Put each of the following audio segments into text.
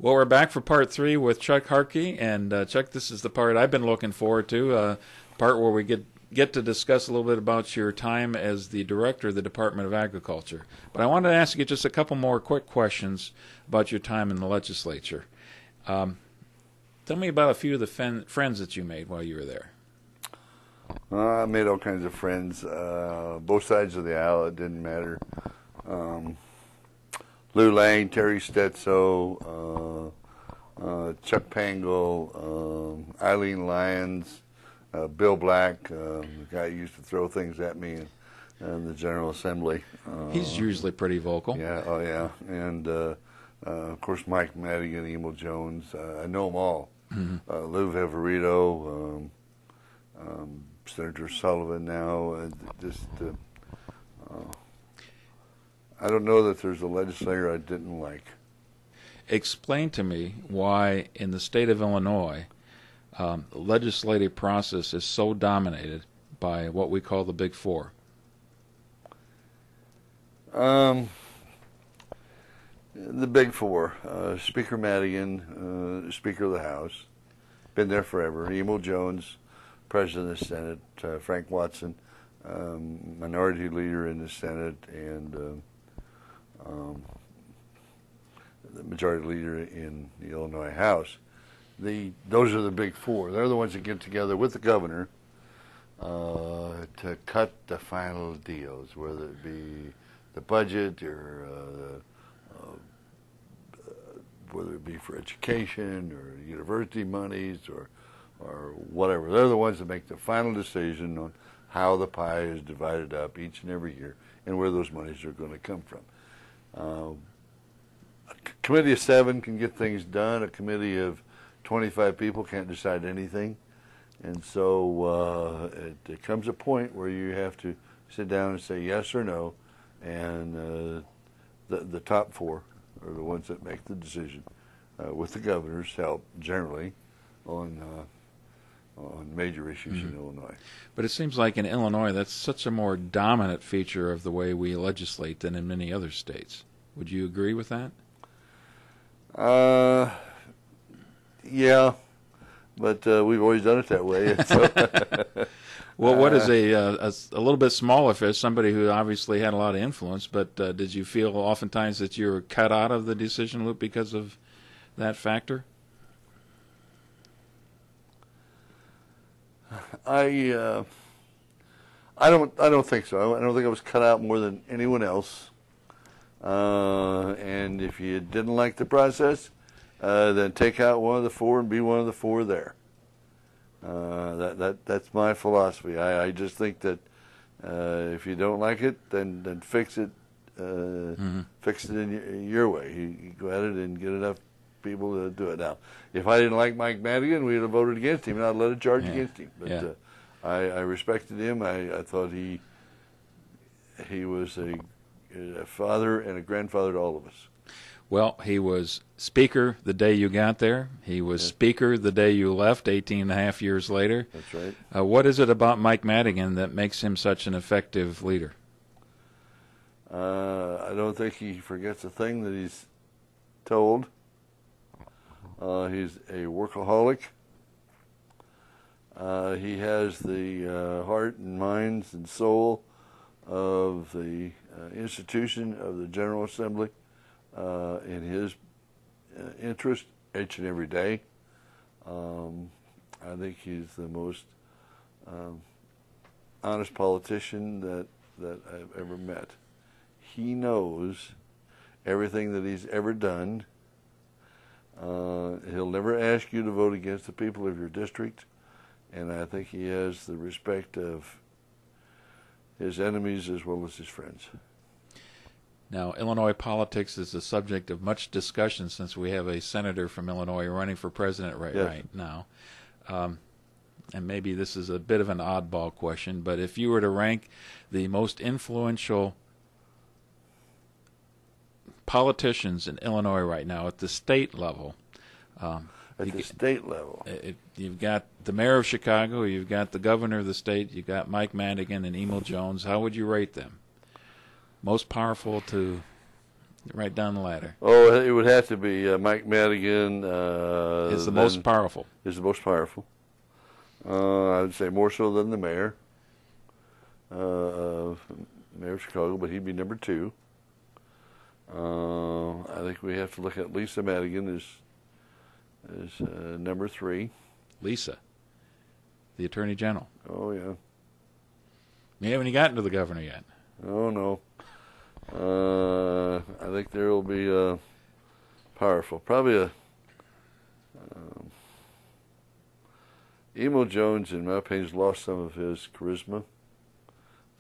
Well, we're back for part 3 with Chuck Hartke, and Chuck, this is the part I've been looking forward to, part where we get to discuss a little bit about your time as the director of the Department of Agriculture. But I wanted to ask you just a couple more quick questions about your time in the legislature. Tell me about a few of the friends that you made while you were there. I made all kinds of friends, both sides of the aisle. It didn't matter. Lou Lang, Terry Stetso, Chuck Pangle, Eileen Lyons, Bill Black, the guy who used to throw things at me in the General Assembly. He's usually pretty vocal. Yeah, oh yeah. And, of course, Mike Madigan, Emil Jones. I know them all. Mm-hmm. Lou Viverito, Senator Sullivan now. I don't know that there's a legislator I didn't like. Explain to me why in the state of Illinois the legislative process is so dominated by what we call the Big Four. The Big Four, Speaker Madigan, Speaker of the House, been there forever. Emil Jones, President of the Senate, Frank Watson, Minority Leader in the Senate, and the Majority Leader in the Illinois House. Those are the Big Four. They're the ones that get together with the governor to cut the final deals, whether it be the budget or whether it be for education or university monies or whatever. They're the ones that make the final decision on how the pie is divided up each and every year and where those monies are going to come from. A committee of 7 can get things done. A committee of 25 people can't decide anything. And so it comes a point where you have to sit down and say yes or no, and the top 4 are the ones that make the decision, with the governor's help generally on major issues in Illinois. But it seems like in Illinois that's such a more dominant feature of the way we legislate than in many other states. Would you agree with that? Yeah, but we've always done it that way. So well, what is a little bit smaller fish, somebody who obviously had a lot of influence, but did you feel oftentimes that you were cut out of the decision loop because of that factor? I don't think so. I don't think I was cut out more than anyone else. And if you didn't like the process, then take out one of the 4 and be one of the 4 there. That's my philosophy. I just think that if you don't like it, then fix it. Fix it in your way. You go at it and get enough people to do it. Now, if I didn't like Mike Madigan, we'd have voted against him, and I'd let a charge against him. But I respected him. I thought he was a father and a grandfather to all of us. Well, he was Speaker the day you got there. He was Speaker the day you left 18 and a half years later. That's right. What is it about Mike Madigan that makes him such an effective leader? I don't think he forgets a thing that he's told. He's a workaholic. He has the heart and minds and soul of the institution of the General Assembly in his interest each and every day. I think he's the most honest politician that I've ever met. He knows everything that he's ever done. He'll never ask you to vote against the people of your district, and I think he has the respect of his enemies as well as his friends. Now, Illinois politics is the subject of much discussion since we have a senator from Illinois running for president right now. And maybe this is a bit of an oddball question, but if you were to rank the most influential politicians in Illinois right now at the state level. You've got the mayor of Chicago, you've got the governor of the state, you've got Mike Madigan and Emil Jones. How would you rate them? Most powerful to Right down the ladder. Oh, it would have to be Mike Madigan. Is the most powerful. Is the most powerful. I would say more so than the mayor. Mayor of Chicago, but he'd be number 2. I think we have to look at Lisa Madigan as number 3. Lisa, the Attorney General. Oh, yeah. You haven't even gotten to the governor yet. Oh, no. I think there will be powerful. Probably Emo Jones, in my opinion, has lost some of his charisma.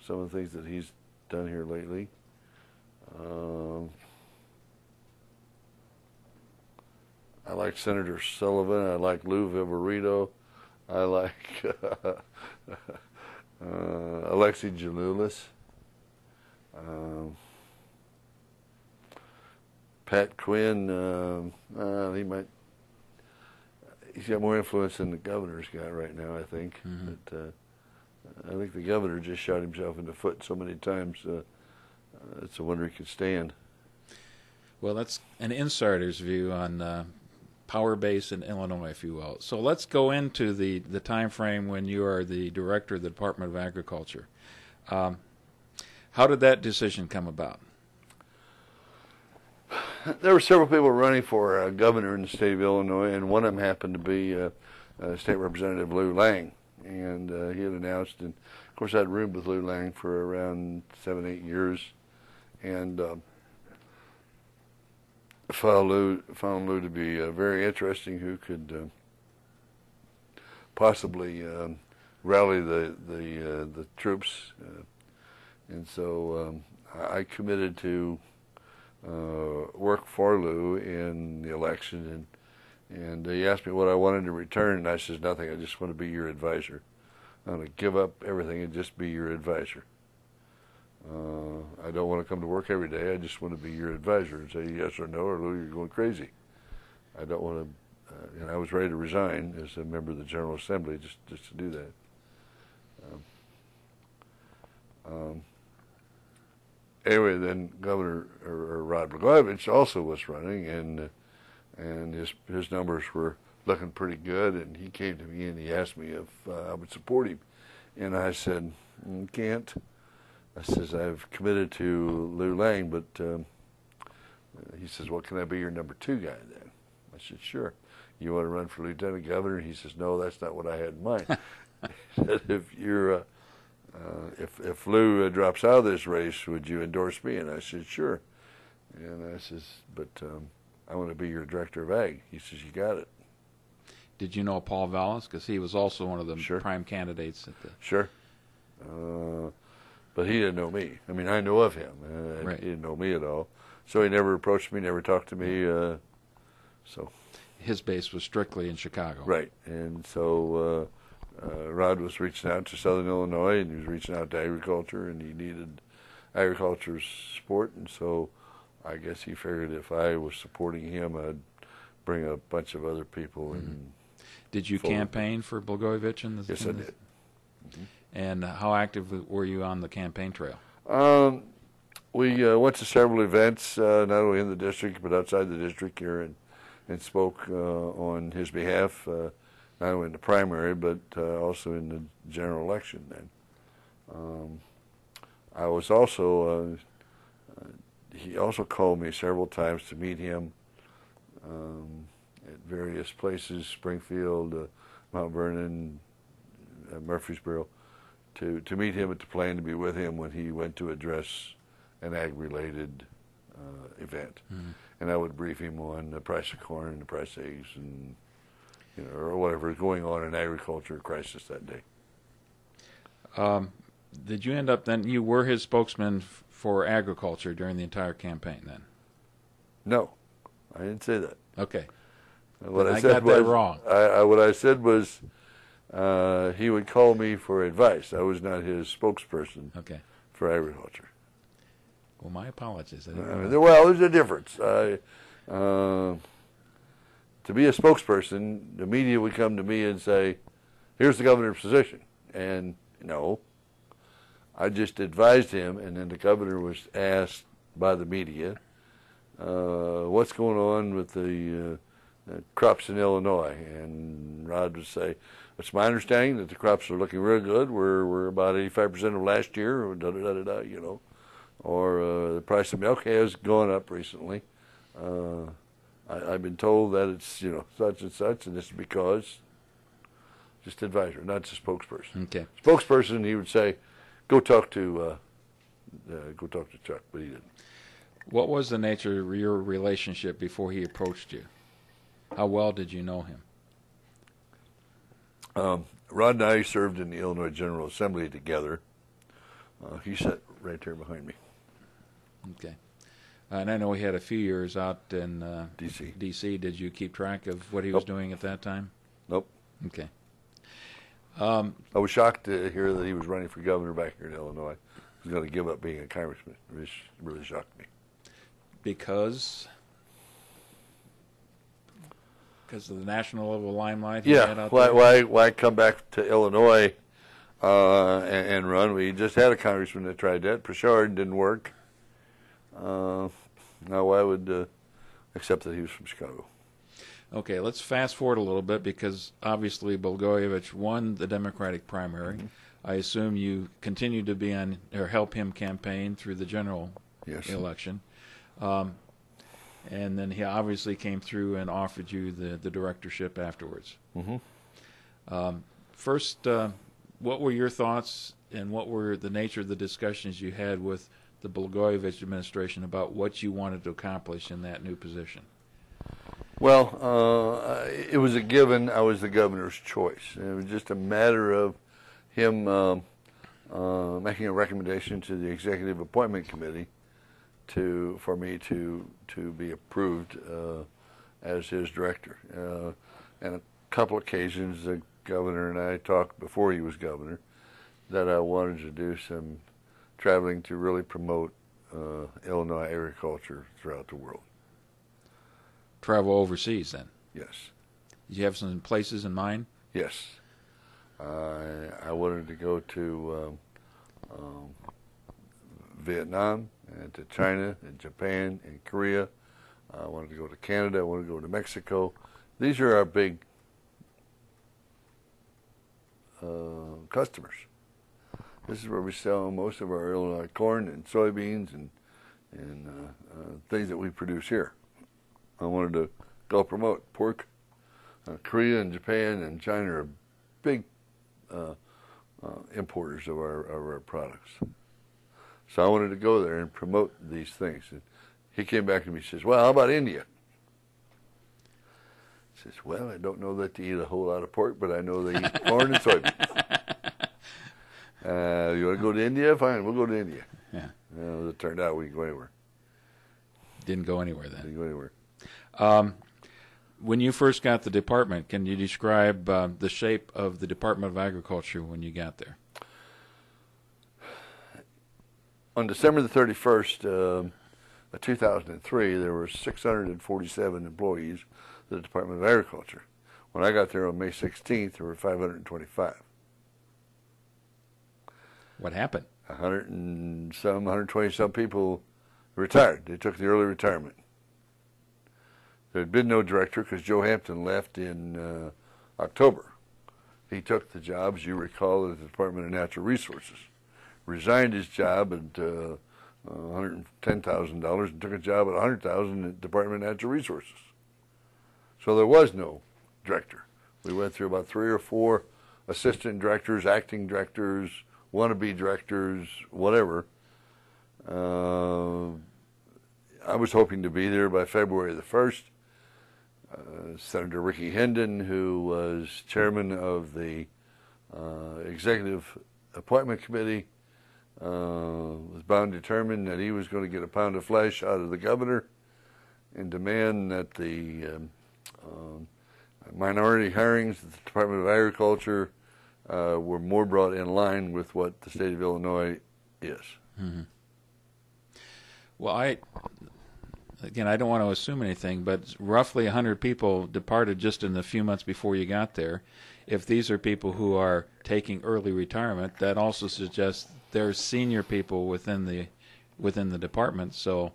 Some of the things that he's done here lately. I like Senator Sullivan. I like Lou Viverito. I like Alexei Jaloulis. Pat Quinn, he's got more influence than the governor's got right now, I think. Mm-hmm. But I think the governor just shot himself in the foot so many times. It's a wonder he could stand. Well, that's an insider's view on power base in Illinois, if you will. So let's go into the time frame when you are the director of the Department of Agriculture. How did that decision come about? There were several people running for governor in the state of Illinois, and one of them happened to be State Representative Lou Lang. And he had announced, and of course I'd roomed with Lou Lang for around 7-8 years, and found Lou to be very interesting, who could possibly rally the troops, and so I committed to work for Lou in the election, and he asked me what I wanted in return, and I said nothing. I just want to be your advisor. I'm going to give up everything and just be your advisor. I don't want to come to work every day. I just want to be your advisor and say yes or no, or Lou, you're going crazy. I don't want to. And I was ready to resign as a member of the General Assembly just to do that. Anyway, then Governor Rod Blagojevich also was running, and his numbers were looking pretty good, and he came to me and he asked me if I would support him, and I said, can't. I says, I've committed to Lou Lang, but he says, well, can I be your number 2 guy then? I said, sure. You want to run for lieutenant governor? He says, no, that's not what I had in mind. He said, if Lou drops out of this race, would you endorse me? And I said, sure. And I says, but I want to be your director of ag. He says, you got it. Did you know Paul Vallis? Because he was also one of the Sure. prime candidates at the. Sure. But he didn't know me. I mean, I know of him. Right. He didn't know me at all. So he never approached me, never talked to me. So His base was strictly in Chicago. right. And so Rod was reaching out to Southern Illinois, and he was reaching out to agriculture, and he needed agriculture's support. And so I guess he figured if I was supporting him, I'd bring a bunch of other people. Mm-hmm. And Did you campaign for Blagojevich? yes, I did. Mm-hmm. And how active were you on the campaign trail? We went to several events, not only in the district but outside the district here, and spoke on his behalf, not only in the primary but also in the general election. Then I was also he also called me several times to meet him at various places, Springfield, Mount Vernon, Murfreesboro, to meet him, and to plan to be with him when he went to address an ag-related event. Mm-hmm. And I would brief him on the price of corn and the price of eggs, and or whatever is going on in agriculture crisis that day. Did you end up then? You were his spokesman for agriculture during the entire campaign. Then? No, I didn't say that. Okay. What I got said was that wrong. What I said was he would call me for advice. I was not his spokesperson. Okay. For agriculture. Well, my apologies. Well, there's a difference. To be a spokesperson, the media would come to me and say, here's the governor's position. And no, I just advised him, and then the governor was asked by the media what's going on with the crops in Illinois? And Rod would say, it's my understanding that the crops are looking real good. We're about 85% of last year, or da-da-da-da-da, you know. Or the price of milk has gone up recently. I've been told that it's, you know, such and such, and this is because, just advisor, not just spokesperson. Okay. Spokesperson, he would say, go talk to Chuck, but he didn't. What was the nature of your relationship before he approached you? How well did you know him? Rod and I served in the Illinois General Assembly together. He sat right there behind me. Okay. And I know he had a few years out in D.C. D.C. Did you keep track of what he was doing at that time? Nope. Okay. I was shocked to hear that he was running for governor back here in Illinois. He was going to give up being a congressman. It really shocked me. Because of the national level limelight he had out there? Why come back to Illinois and run? We just had a congressman that tried that. Pritchard didn't work. Now why would accept that he was from Chicago? Okay, let's fast forward a little bit because obviously Blagojevich won the Democratic primary. Mm-hmm. I assume you continued to be on or help him campaign through the general election. And then he obviously came through and offered you the directorship afterwards. Mm-hmm. First, what were your thoughts and what were the nature of the discussions you had with the Blagojevich administration about what you wanted to accomplish in that new position? Well, it was a given. I was the governor's choice. It was just a matter of him making a recommendation to the Executive Appointment Committee for me to be approved as his director. And a couple occasions, the governor and I talked before he was governor that I wanted to do some traveling to really promote Illinois agriculture throughout the world. Travel overseas, then? Yes. Did you have some places in mind? Yes. I wanted to go to Vietnam and to China and Japan and Korea. I wanted to go to Canada. I wanted to go to Mexico. These are our big customers. This is where we sell most of our Illinois corn and soybeans and things that we produce here. I wanted to go promote pork. Korea and Japan and China are big importers of our products. So I wanted to go there and promote these things. And he came back to me and says, well, how about India? I says, well, I don't know that they eat a whole lot of pork, but I know they eat corn and soybeans. You want to go to India? Fine, we'll go to India. Yeah. As it turned out, we didn't go anywhere. Didn't go anywhere then? Didn't go anywhere. When you first got the department, can you describe the shape of the Department of Agriculture when you got there? On December the 31st, 2003, there were 647 employees of the Department of Agriculture. When I got there on May 16th, there were 525. What happened? 120-some people retired. They took the early retirement. There had been no director because Joe Hampton left in October. He took the job, as you recall, at the Department of Natural Resources. Resigned his job at $110,000 and took a job at $100,000 at the Department of Natural Resources. So there was no director. We went through about 3 or 4 assistant directors, acting directors, wannabe directors, whatever. I was hoping to be there by February the 1st. Senator Ricky Hendon, who was chairman of the Executive Appointment Committee, was bound and determined that he was going to get a pound of flesh out of the governor and demand that the minority hirings at the Department of Agriculture were more brought in line with what the state of Illinois is. Mm-hmm. Well, I don't want to assume anything, but roughly 100 people departed just in the few months before you got there. If these are people who are taking early retirement, that also suggests there's senior people within the department. So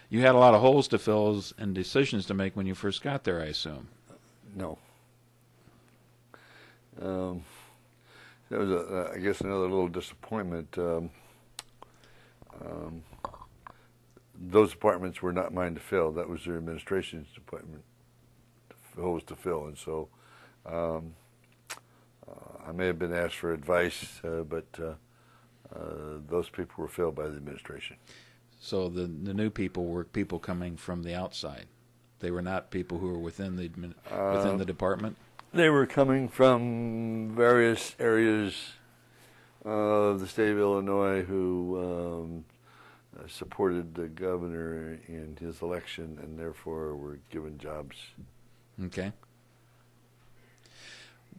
You had a lot of holes to fill and decisions to make when you first got there, I assume. No. That was, I guess, another little disappointment. Those departments were not mine to fill. That was their administration's department holes to fill, and so I may have been asked for advice, but those people were filled by the administration. So the new people were people coming from the outside. They were not people who were within the department. They were coming from various areas of the state of Illinois who supported the governor in his election and therefore were given jobs. Okay.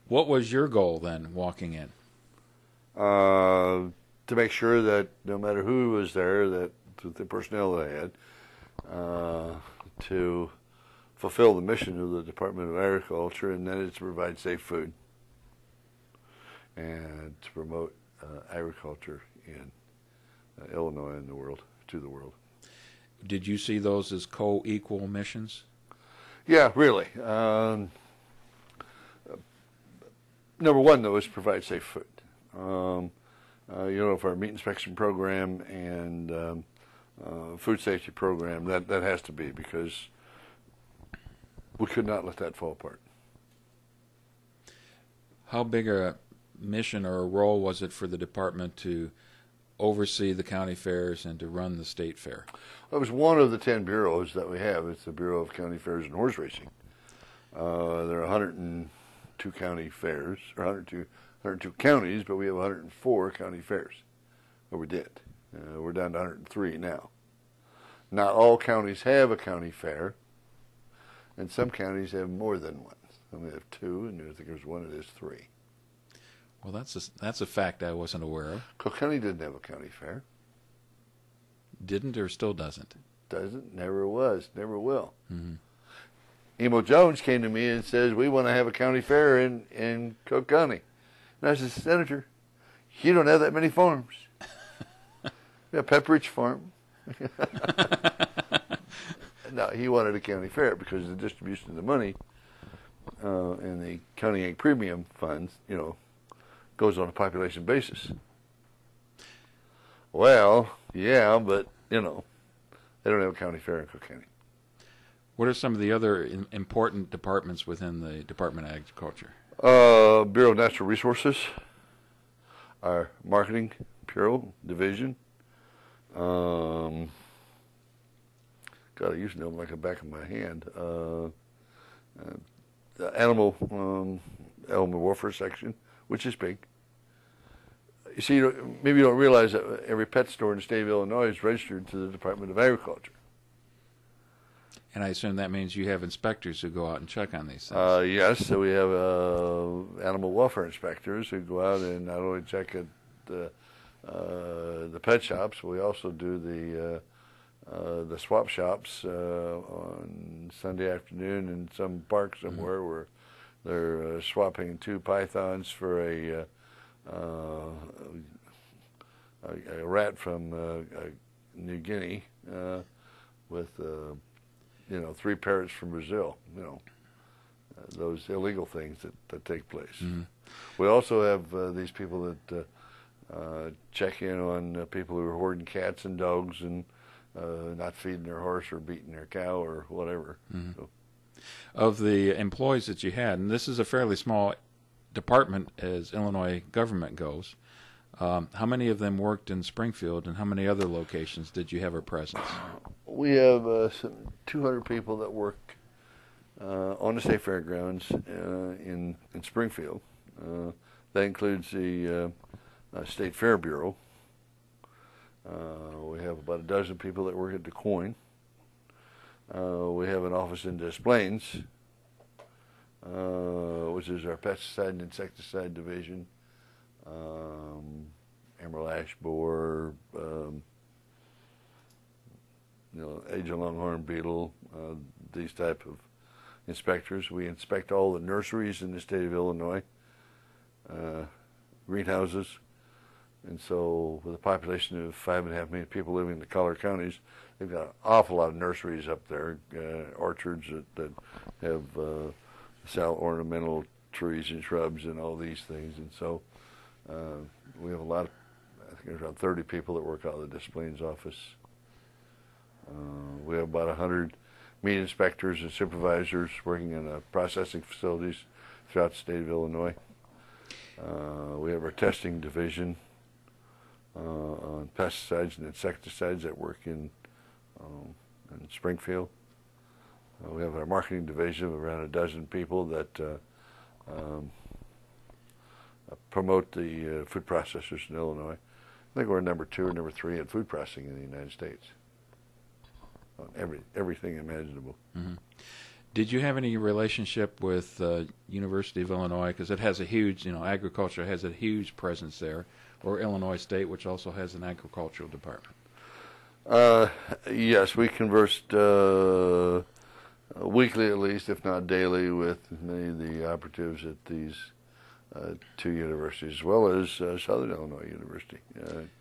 What was your goal then, walking in? To make sure that no matter who was there, that the personnel they had, to fulfill the mission of the Department of Agriculture, and that is to provide safe food and to promote agriculture in Illinois and the world, to the world. Did you see those as co-equal missions? Yeah, really. Number one, though, is to provide safe food. For our meat inspection program and food safety program, that has to be, because we could not let that fall apart. How big a mission or a role was it for the department to oversee the county fairs and to run the state fair? It was one of the 10 bureaus that we have. It's the Bureau of County Fairs and Horse Racing. There are 102 county fairs, or 102 counties, but we have 104 county fairs. Or we did. We're down to 103 now. Not all counties have a county fair, and some counties have more than one. Some have two, and I think there's one that has three. Well, that's a fact I wasn't aware of. Cook County didn't have a county fair. Didn't or still doesn't? Doesn't, never was, never will. Mm-hmm. Emo Jones came to me and says, we want to have a county fair in Cook County. And I said, Senator, you don't have that many farms. We have Pepperidge Farm. No, he wanted a county fair because of the distribution of the money and the county egg premium funds, goes on a population basis. Well, yeah, but, they don't have a county fair in Cook County. What are some of the other important departments within the Department of Agriculture? Bureau of Natural Resources, our Marketing Bureau Division. God, I used to know them like the back of my hand. The Animal Welfare Section, which is big. You see, maybe you don't realize that every pet store in the state of Illinois is registered to the Department of Agriculture. And I assume that means you have inspectors who go out and check on these things. Yes, so we have animal welfare inspectors who go out and not only check at the pet shops, we also do the swap shops on Sunday afternoon in some park somewhere where they're swapping two pythons for a rat from New Guinea with three parrots from Brazil. Those illegal things that take place. Mm-hmm. We also have these people that check in on people who are hoarding cats and dogs and not feeding their horse or beating their cow or whatever. Mm-hmm. So. Of the employees that you had, and this is a fairly small department as Illinois government goes, how many of them worked in Springfield, and how many other locations did you have a presence? We have some 200 people that work on the state fairgrounds in Springfield. That includes the State Fair Bureau. We have about a dozen people that work at Des Moines. We have an office in Des Plaines, which is our pesticide and insecticide division. Emerald ash borer, Asian longhorn beetle, these type of inspectors. We inspect all the nurseries in the state of Illinois, greenhouses, And so with a population of 5.5 million people living in the collar counties, they've got an awful lot of nurseries up there, orchards that have sell ornamental trees and shrubs and all these things. And so we have a lot of, I think there's around 30 people that work out of the disciplines office. We have about 100 meat inspectors and supervisors working in processing facilities throughout the state of Illinois. We have our testing division on pesticides and insecticides that work in Springfield. We have our marketing division of around a dozen people that promote the food processors in Illinois. I think we're number 2 or number 3 in food processing in the United States. Everything imaginable. Mm-hmm. Did you have any relationship with University of Illinois? Because it has a huge, agriculture has a huge presence there, or Illinois State, which also has an agricultural department. Yes, we conversed weekly at least, if not daily, with many of the operatives at these 2 universities, as well as Southern Illinois University,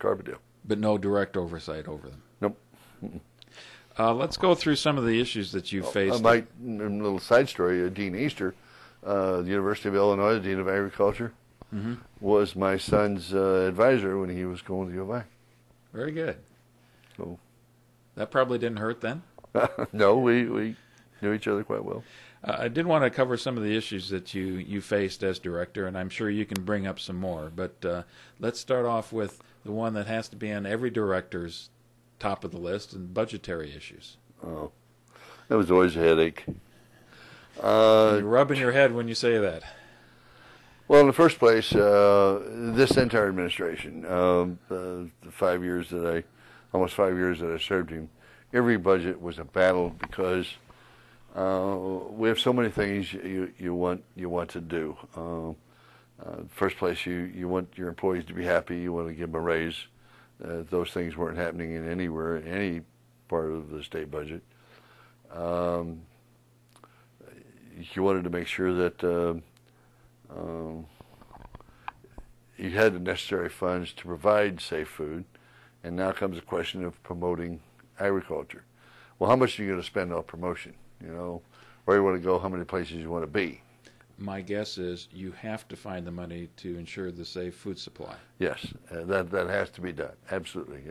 Carbondale. But no direct oversight over them? Nope. Let's go through some of the issues that you faced. A little side story, Dean Easter, the University of Illinois, the Dean of Agriculture, mm-hmm. was my son's advisor when he was going to U of I. Very good. So that probably didn't hurt then? No, we knew each other quite well. I did want to cover some of the issues that you faced as director, and I'm sure you can bring up some more. But let's start off with the one that has to be on every director's top of the list, and budgetary issues. Oh, that was always a headache. You're rubbing your head when you say that. Well, in the first place, this entire administration, the 5 years almost 5 years that I served him, every budget was a battle because we have so many things you want to do. First place, you want your employees to be happy. You want to give them a raise. Those things weren't happening in any part of the state budget. You wanted to make sure that you had the necessary funds to provide safe food, and now comes the question of promoting agriculture. Well, how much are you going to spend on promotion? Where you want to go, how many places you want to be. My guess is you have to find the money to ensure the safe food supply. Yes, that has to be done, absolutely.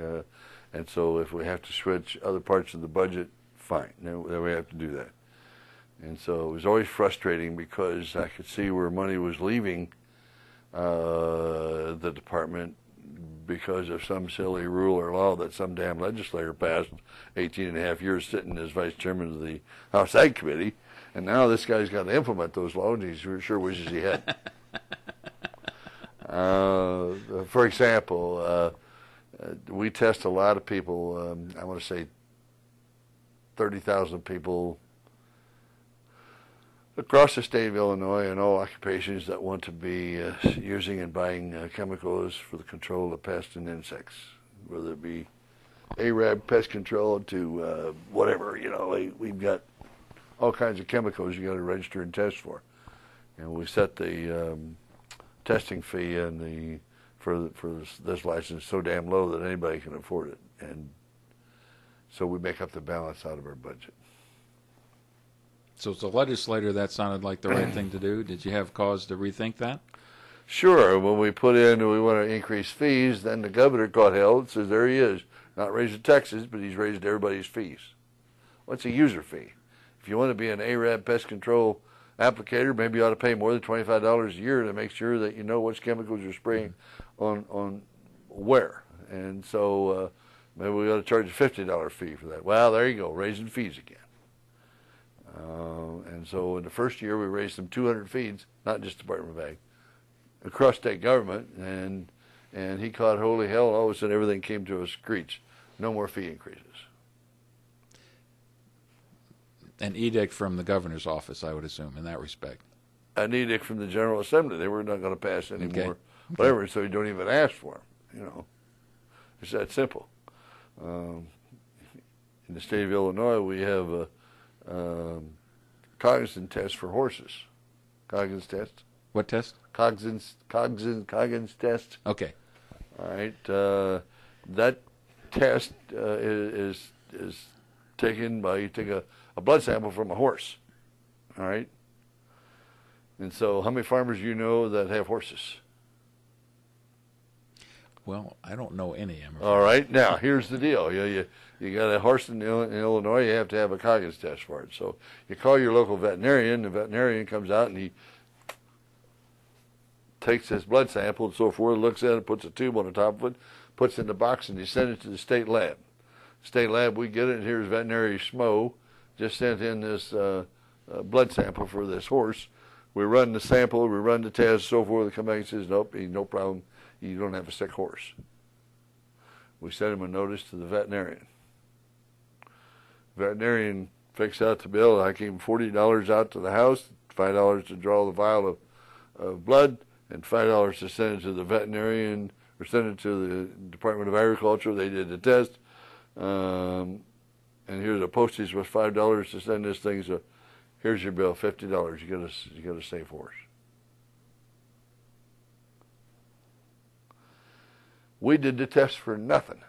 And so if we have to switch other parts of the budget, fine, then we have to do that. And so it was always frustrating because I could see where money was leaving the department because of some silly rule or law that some damn legislator passed 18 and a half years sitting as vice chairman of the House Ag Committee. And now this guy's got to implement those laws, and he sure wishes he had. For example, we test a lot of people. I want to say 30,000 people across the state of Illinois in all occupations that want to be using and buying chemicals for the control of pests and insects, whether it be Arab pest control to whatever. We've got all kinds of chemicals you got to register and test for, and we set the testing fee and for this license so damn low that anybody can afford it, and so we make up the balance out of our budget. So as a legislator, that sounded like the right thing to do. Did you have cause to rethink that? Sure. When we put in, we want to increase fees, then the governor caught hell and says, there he is, not raising taxes, but he's raised everybody's fees. What's a user fee? If you want to be an Arab pest control applicator, maybe you ought to pay more than $25 a year to make sure that you know which chemicals you're spraying on where. And so maybe we ought to charge a $50 fee for that. Well, there you go, raising fees again. And so in the first year, we raised them 200 fees, not just Department of Ag, across state government, and he caught holy hell, and all of a sudden everything came to a screech. No more fee increases. An edict from the governor's office, I would assume, in that respect. An edict from the General Assembly. They were not going to pass any more, whatever, so you don't even ask for them, It's that simple. In the state of Illinois, we have a cognizance test for horses. Cognizance test. What test? Cognizance test. Okay. All right, that test is taken by, you take a blood sample from a horse. All right, and so how many farmers do you know that have horses? Well, I don't know any. All right, now here's the deal. You got a horse in Illinois, you have to have a Coggins test for it. So you call your local veterinarian, the veterinarian comes out and he takes this blood sample and so forth, looks at it, puts a tube on the top of it, puts it in the box, and you send it to the state lab. State lab, we get it, and here's veterinary schmo, just sent in this blood sample for this horse. We run the sample, we run the test, so forth, they come back and says, nope, no problem, you don't have a sick horse. We send him a notice to the veterinarian. Veterinarian fixed out the bill. I gave him $40 out to the house, $5 to draw the vial of blood, and $5 to send it to the veterinarian, or send it to the Department of Agriculture. They did the test. And here's a postage with $5 to send this thing. So here's your bill, $50. You got a safe horse. We did the test for nothing.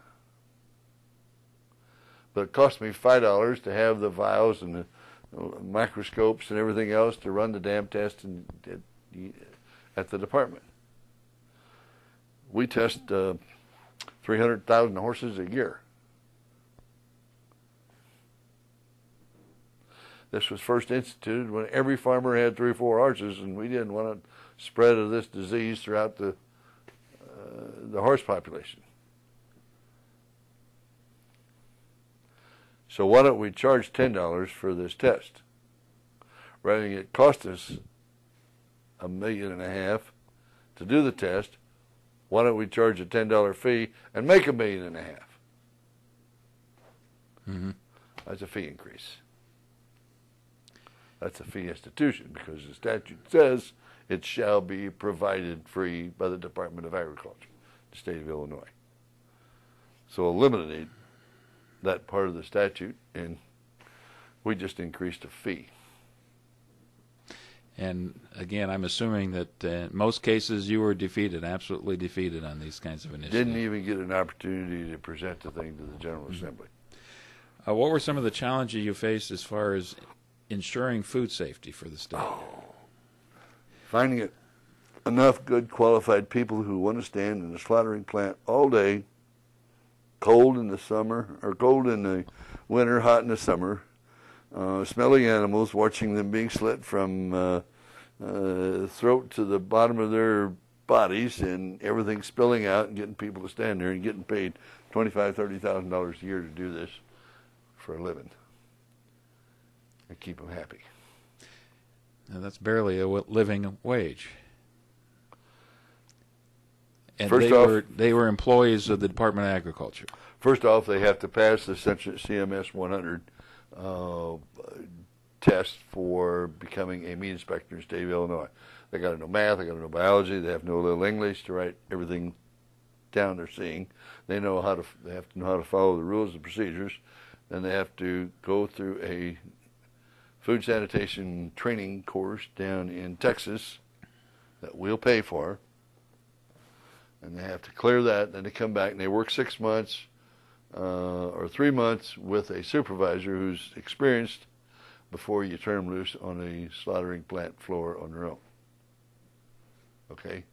But it cost me $5 to have the vials and the microscopes and everything else to run the damn test at the department. We test 300,000 horses a year. This was first instituted when every farmer had 3 or 4 horses, and we didn't want a spread of this disease throughout the horse population. So why don't we charge $10 for this test? Rather than it cost us $1.5 million to do the test, why don't we charge a $10 fee and make $1.5 million? Mm-hmm. That's a fee increase. That's a fee institution because the statute says it shall be provided free by the Department of Agriculture, the state of Illinois. So eliminate that part of the statute, and we just increased a fee. And again, I'm assuming that in most cases you were defeated, absolutely defeated on these kinds of initiatives. Didn't even get an opportunity to present the thing to the General Assembly. What were some of the challenges you faced as far as ensuring food safety for the state? Finding it enough good qualified people who want to stand in the slaughtering plant all day, cold in the summer, or cold in the winter, hot in the summer, smelling animals, watching them being slit from throat to the bottom of their bodies, and everything spilling out, and getting people to stand there and getting paid $25,000, $30,000 a year to do this for a living and keep them happy. Now, that's barely a living wage. And first they were employees of the Department of Agriculture. First off, they have to pass the CMS 100 test for becoming a meat inspector in the state of Illinois. They got to know math, they got to know biology, they have to know a little English to write everything down they're seeing. They have to know how to follow the rules and procedures. Then they have to go through a food sanitation training course down in Texas that we'll pay for. And they have to clear that, then they come back and they work 6 months or 3 months with a supervisor who's experienced before you turn them loose on a slaughtering plant floor on their own. Okay?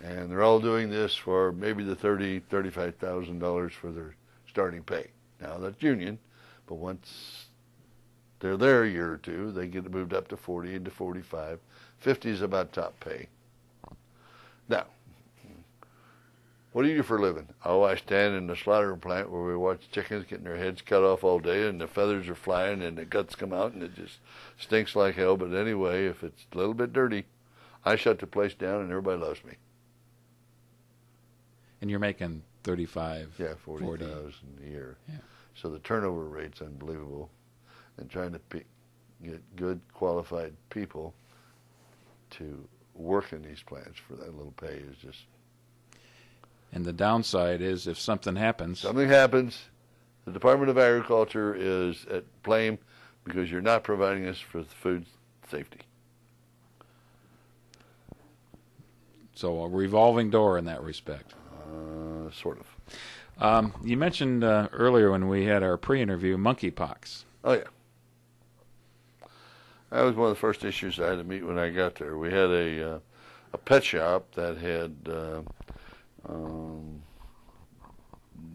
And they're all doing this for maybe the $30,000, $35,000 for their starting pay. Now, that's union, but once they're there a year or two, they get moved up to 40 and to 45. 50 is about top pay. Now, what do you do for a living? Oh, I stand in the slaughtering plant where we watch chickens getting their heads cut off all day, and the feathers are flying, and the guts come out, and it just stinks like hell. But anyway, if it's a little bit dirty, I shut the place down, and everybody loves me. And you're making 35, yeah, 40,000 a year. Yeah. So the turnover rate's unbelievable, and trying to get good qualified people to work in these plants for that little pay is just. And the downside is if something happens, the Department of Agriculture is at blame because you're not providing us for food safety. So a revolving door in that respect. sort of. You mentioned earlier when we had our pre-interview monkeypox. Oh, yeah. That was one of the first issues I had to meet when I got there. We had a pet shop that had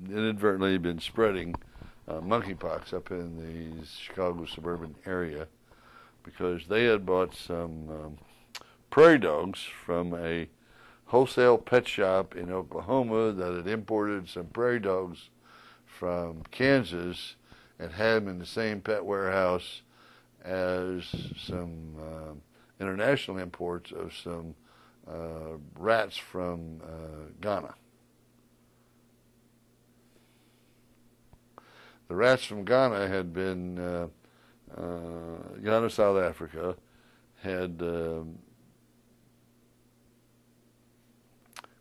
inadvertently been spreading monkeypox up in the Chicago suburban area because they had bought some prairie dogs from a wholesale pet shop in Oklahoma that had imported some prairie dogs from Kansas and had them in the same pet warehouse as some international imports of some rats from Ghana. The rats from Ghana had been, Ghana, South Africa, had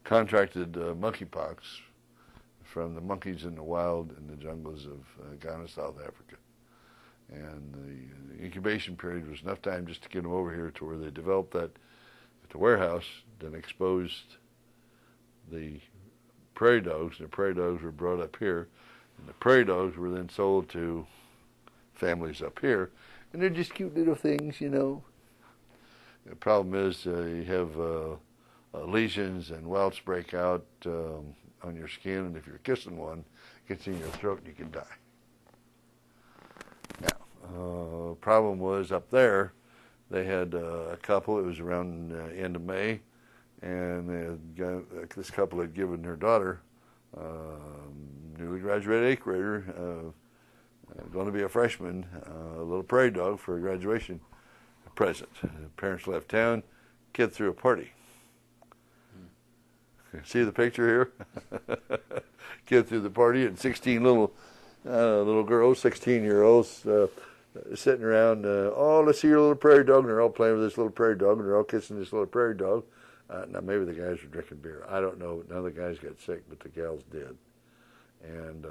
contracted monkeypox from the monkeys in the wild in the jungles of Ghana, South Africa. And the incubation period was enough time just to get them over here to where they developed that at the warehouse, then exposed the prairie dogs. The prairie dogs were brought up here, and the prairie dogs were then sold to families up here. And they're just cute little things, you know. The problem is you have lesions and welts break out on your skin, and if you're kissing one, it gets in your throat and you can die. Now, problem was up there, they had a couple, it was around the end of May, and they had this couple had given their daughter, newly graduated 8th grader, going to be a freshman, a little prairie dog for a graduation present. The parents left town, kid threw a party. See the picture here? Kid threw the party, and 16 little girls, 16-year-olds, sitting around. Oh, let's see your little prairie dog, and they're all playing with this little prairie dog, and they're all kissing this little prairie dog. Now maybe the guys were drinking beer. I don't know. None of the guys got sick, but the gals did. And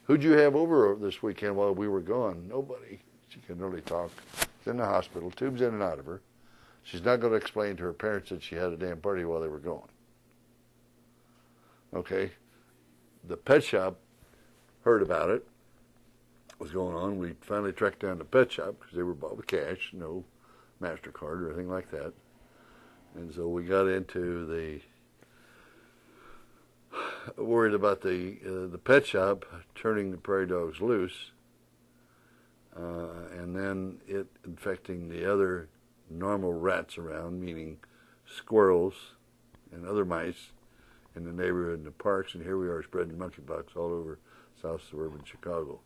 who'd you have over this weekend while we were gone? Nobody. She can really talk. She's in the hospital, tubes in and out of her. She's not going to explain to her parents that she had a damn party while they were gone. Okay, the pet shop heard about it, what was going on. We finally tracked down the pet shop because they were bought with cash, no MasterCard or anything like that. And so we got into worried about the pet shop turning the prairie dogs loose, and then it infecting the other normal rats around, meaning squirrels and other mice in the neighborhood and the parks, and here we are spreading monkeypox all over South suburban Chicago.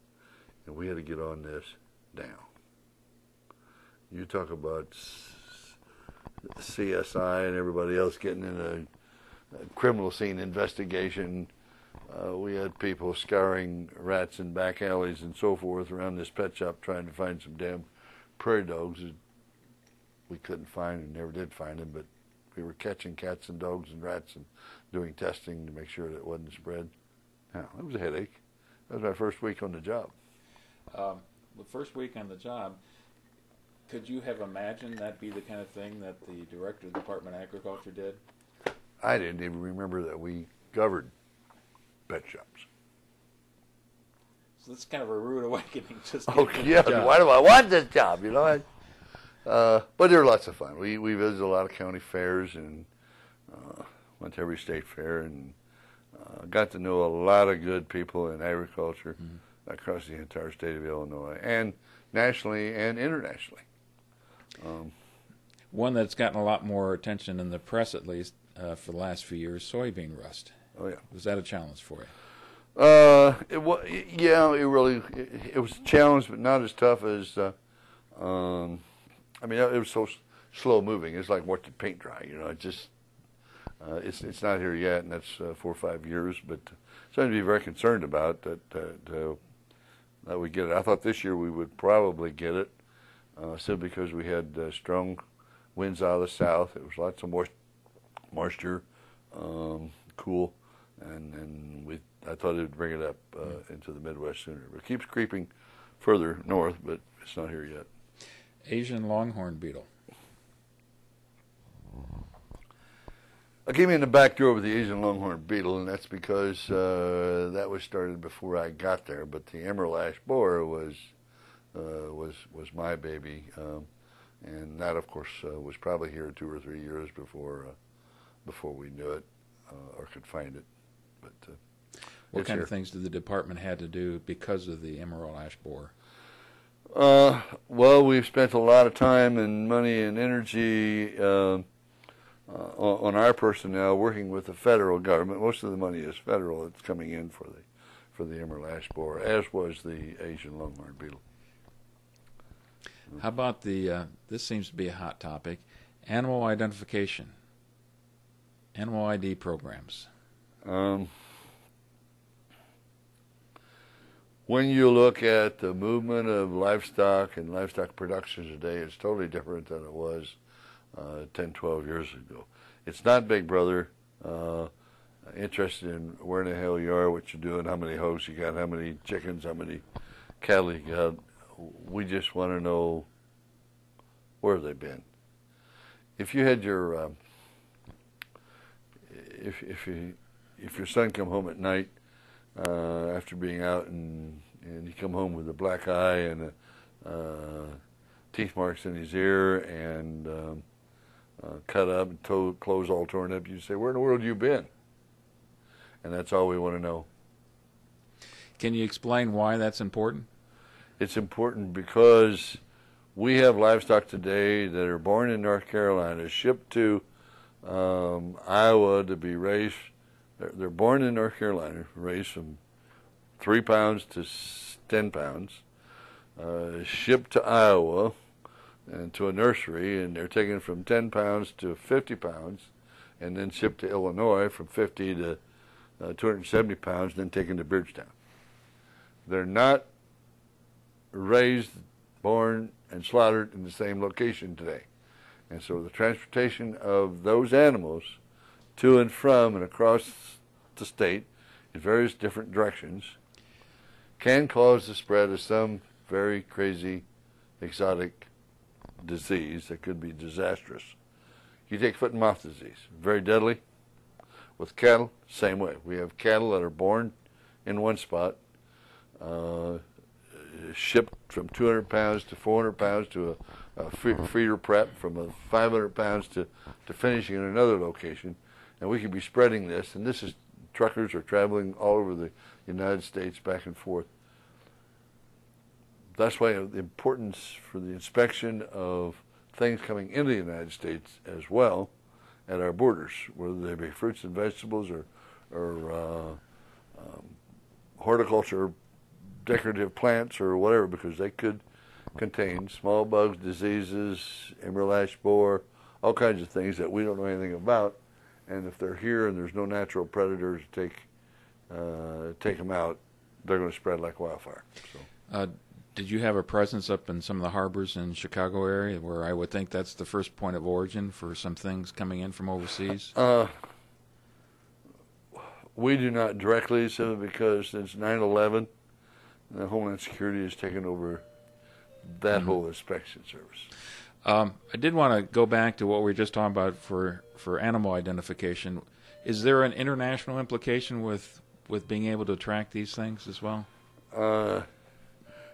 And we had to get on this now. You talk about CSI and everybody else getting in a criminal scene investigation. We had people scouring rats in back alleys and so forth around this pet shop trying to find some damn prairie dogs that we couldn't find and never did find them, but we were catching cats and dogs and rats and doing testing to make sure that it wasn't spread. Now, it was a headache. That was my first week on the job. The first week on the job, could you have imagined that be the kind of thing that the director of the Department of Agriculture did? I didn't even remember that we governed pet shops. So it's kind of a rude awakening. Just yeah, why do I want this job, you know? But they were lots of fun. We visited a lot of county fairs and went to every state fair and got to know a lot of good people in agriculture across the entire state of Illinois, and nationally and internationally. One that's gotten a lot more attention in the press, at least, for the last few years, soybean rust. Oh, yeah. Was that a challenge for you? It was, yeah, it was a challenge, but not as tough as, I mean, it was so slow moving. It's like watching paint dry, you know. It just, it's not here yet, and that's 4 or 5 years, but something to be very concerned about that we get it. I thought this year we would probably get it, simply because we had strong winds out of the south. It was lots of moisture, cool, and I thought it would bring it up into the Midwest sooner. But it keeps creeping further north, but it's not here yet. Asian longhorn beetle. I came in the back door with the Asian longhorn beetle, and that's because that was started before I got there. But the emerald ash borer was my baby, and that, of course, was probably here 2 or 3 years before we knew it or could find it. But what kind of things did the department had to do because of the emerald ash borer? Well, we've spent a lot of time and money and energy on our personnel working with the federal government. Most of the money is federal that's coming in for the emerald ash borer, as was the Asian longhorn beetle. How about this seems to be a hot topic, animal identification, animal ID programs? When you look at the movement of livestock and livestock production today, it's totally different than it was 10, 12 years ago. It's not Big Brother interested in where in the hell you are, what you're doing, how many hogs you got, how many chickens, how many cattle you got. We just want to know where they've been. If you had your if your son come home at night after being out and you come home with a black eye and teeth marks in his ear and cut up and clothes all torn up, you say, where in the world have you been? And that's all we want to know. Can you explain why that's important? It's important because we have livestock today that are born in North Carolina, shipped to Iowa to be raised. They're born in North Carolina, raised from 3 pounds to 10 pounds, shipped to Iowa and to a nursery, and they're taken from 10 pounds to 50 pounds, and then shipped to Illinois from 50 to 270 pounds, and then taken to Bridgetown. They're not raised, born, and slaughtered in the same location today. And so the transportation of those animals to and from and across the state in various different directions can cause the spread of some very crazy exotic disease that could be disastrous. You take foot and mouth disease, very deadly. With cattle, same way. We have cattle that are born in one spot, shipped from 200 pounds to 400 pounds to a feeder prep, from 500 pounds to finishing in another location. And we could be spreading this, and this is, truckers are traveling all over the United States back and forth. That's why the importance for the inspection of things coming into the United States as well at our borders, whether they be fruits and vegetables or horticulture, decorative plants or whatever, because they could contain small bugs, diseases, emerald ash borer, all kinds of things that we don't know anything about. And if they're here and there's no natural predators to take them out, they're going to spread like wildfire. So. Did you have a presence up in some of the harbors in Chicago area, where I would think that's the first point of origin for some things coming in from overseas? We do not directly, simply because since 9/11, the Homeland Security has taken over that whole inspection service. I did want to go back to what we were just talking about for animal identification. Is there an international implication with being able to track these things as well?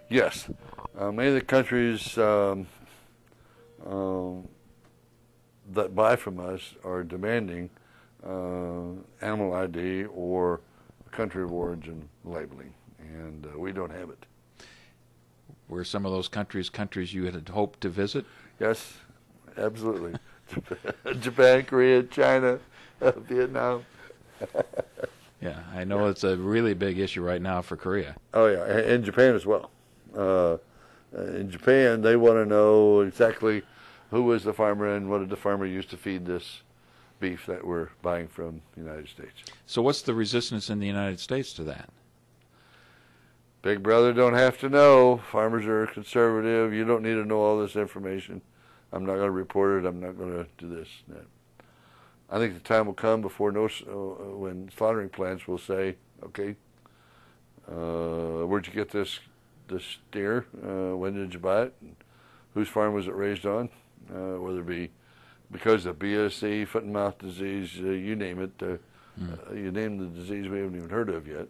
Yes. Many of the countries that buy from us are demanding animal ID or country of origin labeling, and we don't have it. Were some of those countries you had hoped to visit? Yes, absolutely. Japan, Korea, China, Vietnam. Yeah, I know it's a really big issue right now for Korea. Oh, yeah, and Japan as well. In Japan, they want to know exactly who was the farmer and what did the farmer use to feed this beef that we're buying from the United States. So what's the resistance in the United States to that? Big Brother don't have to know. Farmers are conservative. You don't need to know all this information. I'm not going to report it. I'm not going to do this and that. I think the time will come before when slaughtering plants will say, okay, where'd you get this steer? When did you buy it? And whose farm was it raised on? Whether it be because of BSE, foot and mouth disease, you name it. You name the disease we haven't even heard of yet.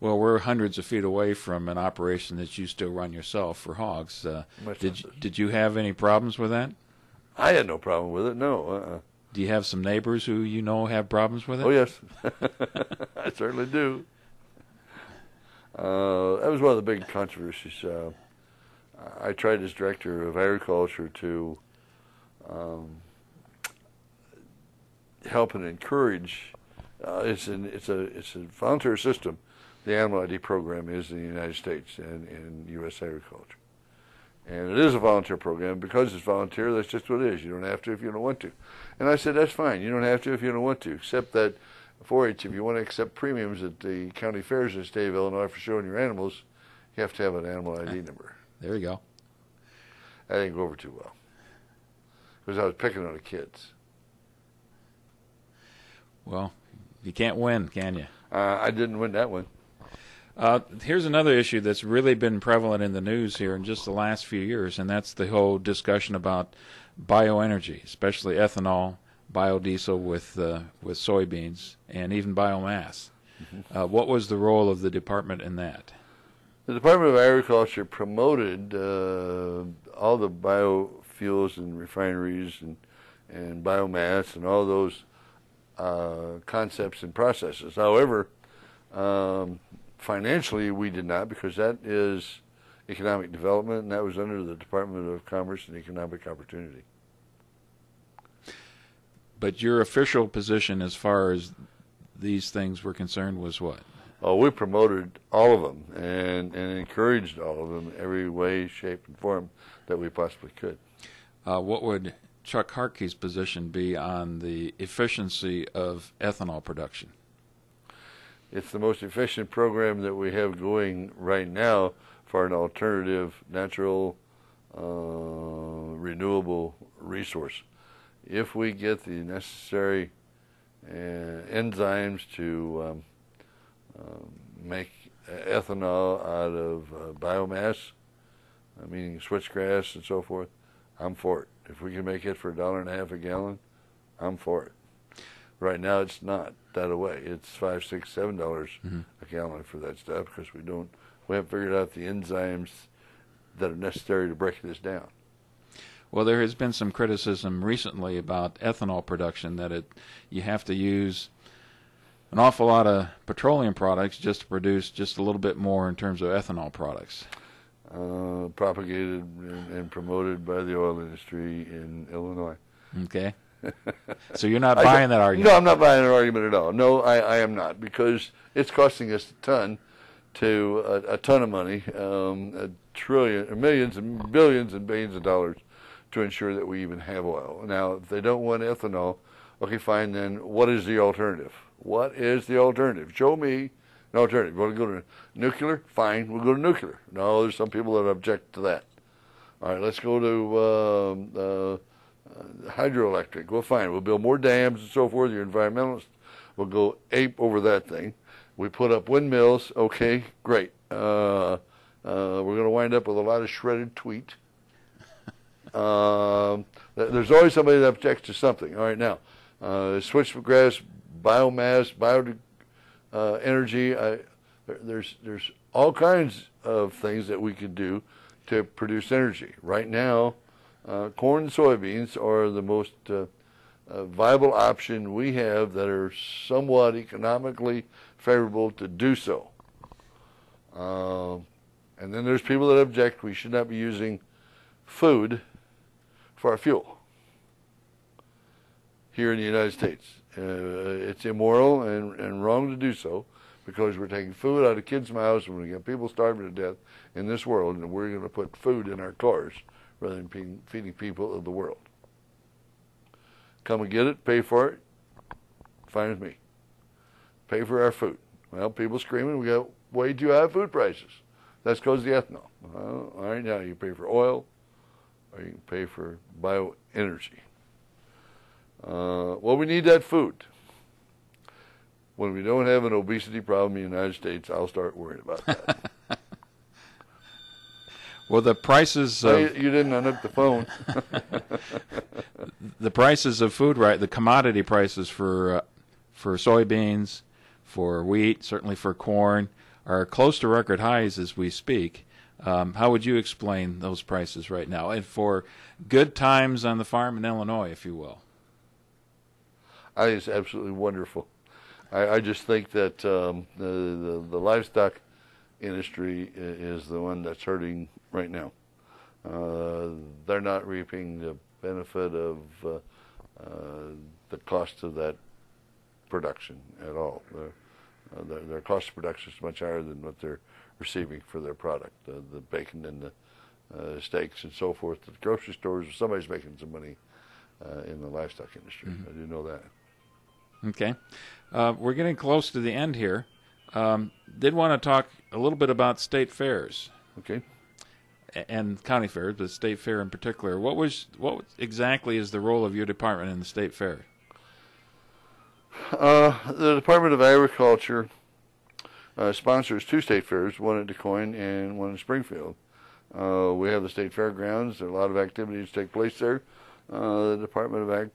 Well, we're hundreds of feet away from an operation that you still run yourself for hogs. Did you have any problems with that? I had no problem with it, no. Do you have some neighbors who you know have problems with it? Oh, yes. I certainly do. That was one of the big controversies. I tried as director of agriculture to help and encourage. It's a volunteer system. The animal ID program is in the United States and in U.S. agriculture. And it is a volunteer program. Because it's volunteer, that's just what it is. You don't have to if you don't want to. And I said, that's fine. You don't have to if you don't want to, except that 4-H, if you want to accept premiums at the county fairs in the state of Illinois for showing your animals, you have to have an animal ID number. There you go. That didn't go over too well because I was picking on the kids. Well, you can't win, can you? I didn't win that one. Here's another issue that's really been prevalent in the news here in just the last few years, and that's the whole discussion about bioenergy, especially ethanol, biodiesel with soybeans, and even biomass. Mm-hmm. What was the role of the department in that? The Department of Agriculture promoted all the biofuels and refineries and biomass and all those concepts and processes. However, financially, we did not, because that is economic development, and that was under the Department of Commerce and Economic Opportunity. But your official position as far as these things were concerned was what? Oh, we promoted all of them and encouraged all of them every way, shape, and form that we possibly could. What would Chuck Hartke's position be on the efficiency of ethanol production? It's the most efficient program that we have going right now for an alternative, natural, renewable resource. If we get the necessary enzymes to make ethanol out of biomass, meaning switchgrass and so forth, I'm for it. If we can make it for $1.50 a gallon, I'm for it. Right now, it's not that way. It's $5, $6, $7 a gallon for that stuff because we haven't figured out the enzymes that are necessary to break this down. Well, there has been some criticism recently about ethanol production that you have to use an awful lot of petroleum products just to produce just a little bit more in terms of ethanol products. Propagated and promoted by the oil industry in Illinois. Okay. So you're not buying that argument? No, I'm not buying that argument at all. No, I am not, because it's costing us a ton of money, a trillion, millions and billions and billions of dollars to ensure that we even have oil. Now, if they don't want ethanol, okay, fine, then what is the alternative? What is the alternative? Show me an alternative. You want to go to nuclear? Fine, we'll go to nuclear. No, there's some people that object to that. All right, let's go to hydroelectric. Well, fine, we'll build more dams and so forth. Your environmentalists will go ape over that thing. We put up windmills. Okay, great. We're going to wind up with a lot of shredded tweet. There's always somebody that objects to something. All right, now, switchgrass, biomass, energy. There's all kinds of things that we could do to produce energy. Right now, corn and soybeans are the most viable option we have that are somewhat economically favorable to do so. And then there's people that object we should not be using food for our fuel here in the United States. It's immoral and wrong to do so, because we're taking food out of kids' mouths and we got people starving to death in this world, and we're going to put food in our cars rather than feeding people of the world. Come and get it, pay for it, fine with me. Pay for our food. Well, people screaming, we got way too high food prices. That's because of the ethanol. Well, all right, now you pay for oil or you can pay for bioenergy. Well, we need that food. When we don't have an obesity problem in the United States, I'll start worrying about that. Well, the prices... You didn't unhook the phone. the prices of food, right? The commodity prices for soybeans, for wheat, certainly for corn, are close to record highs as we speak. How would you explain those prices right now, and for good times on the farm in Illinois, if you will? I think it's absolutely wonderful. I just think that the livestock industry is the one that's hurting right now. They're not reaping the benefit of the cost of that production at all. Their cost of production is much higher than what they're receiving for their product. The bacon and the steaks and so forth. The grocery stores, somebody's making some money in the livestock industry. I do know that. Okay. We're getting close to the end here. Did want to talk a little bit about state fairs. Okay. And county fairs, but state fair in particular. What exactly is the role of your department in the state fair? The Department of Agriculture sponsors 2 state fairs, one at DuQuoin and one in Springfield. We have the state fairgrounds. There are a lot of activities take place there. The Department of Ag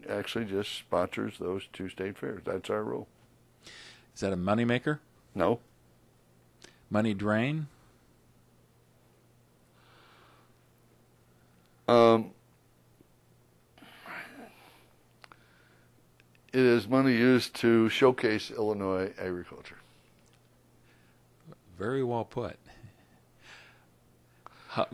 actually just sponsors those 2 state fairs. That's our role. Is that a moneymaker? No. Money drain? It is money used to showcase Illinois agriculture. Very well put.